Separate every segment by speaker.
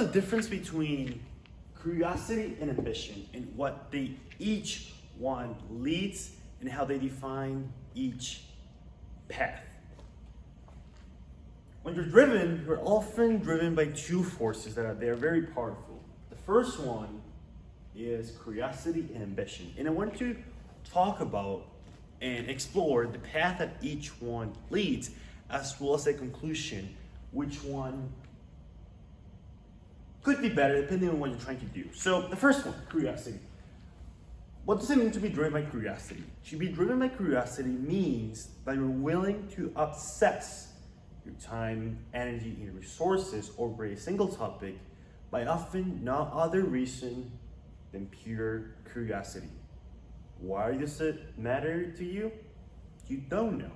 Speaker 1: the difference between curiosity and ambition and what they each one leads and how they define each path. When you're driven, you're often driven by two forces that are very powerful. The first one is curiosity and ambition. And I want to talk about and explore the path that each one leads, as well as a conclusion, which one could be better depending on what you're trying to do. So the first one, curiosity. What does it mean to be driven by curiosity? To be driven by curiosity means that you're willing to obsess your time, energy, and resources over a single topic by often no other reason than pure curiosity. Why does it matter to you? You don't know.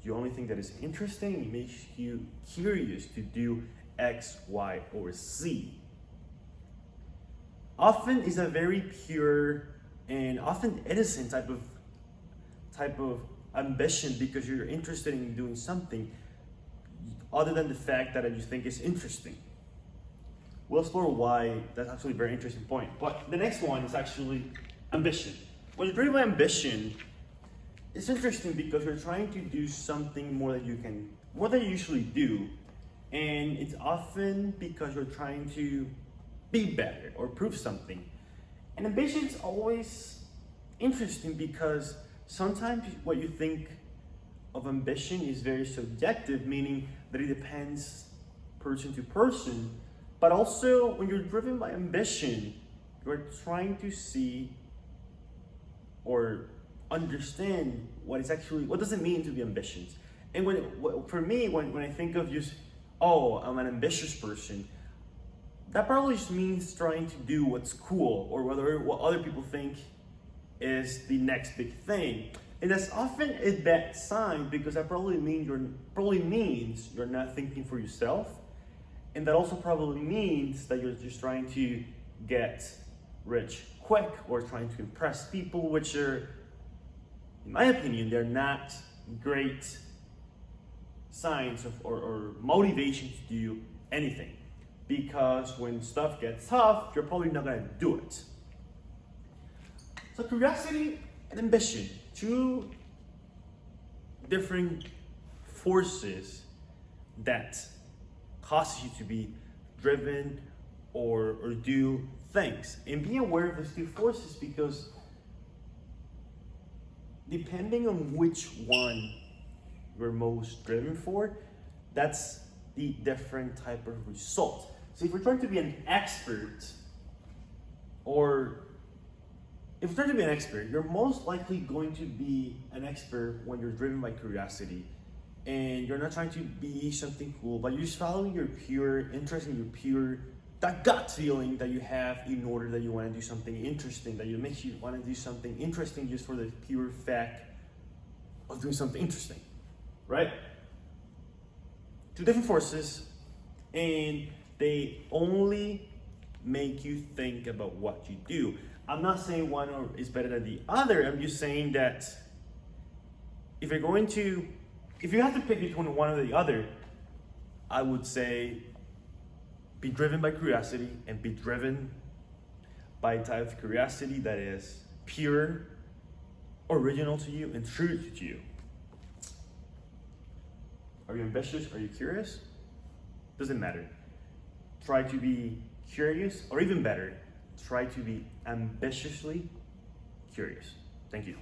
Speaker 1: You only think that it's interesting and it makes you curious to do X, Y, or Z. Often is a very pure and often innocent type of ambition because you're interested in doing something other than the fact that you think it's interesting. We'll explore why that's actually a very interesting point. But the next one is actually ambition. When you're driven by ambition, it's interesting because you're trying to do something more than you usually do. And it's often because you're trying to be better or prove something. And ambition is always interesting because sometimes what you think of ambition is very subjective, meaning that it depends person to person. But also, when you're driven by ambition, you're trying to see or understand what does it mean to be ambitious. And for me, when I think of just, oh, I'm an ambitious person, that probably just means trying to do what's cool or what other people think is the next big thing. And that's often a bad sign because that probably means you're not thinking for yourself. And that also probably means that you're just trying to get rich quick or trying to impress people, which are, in my opinion, they're not great signs or motivation to do anything. Because when stuff gets tough, you're probably not gonna do it. So curiosity and ambition, two different forces that cause you to be driven or do things. And be aware of these two forces because depending on which one you're most driven for, that's the different type of result. So if you're trying to be an expert, you're most likely going to be an expert when you're driven by curiosity. And you're not trying to be something cool, but you're just following your pure interest and that gut feeling that you have in order that you want to do something interesting, that makes you want to do something interesting just for the pure fact of doing something interesting, right? Two different forces, and they only make you think about what you do. I'm not saying one is better than the other. I'm just saying that if you have to pick between one or the other, I would say be driven by curiosity and be driven by a type of curiosity that is pure, original to you, and true to you. Are you ambitious? Are you curious? Doesn't matter. Try to be curious, or even better, try to be ambitiously curious. Thank you.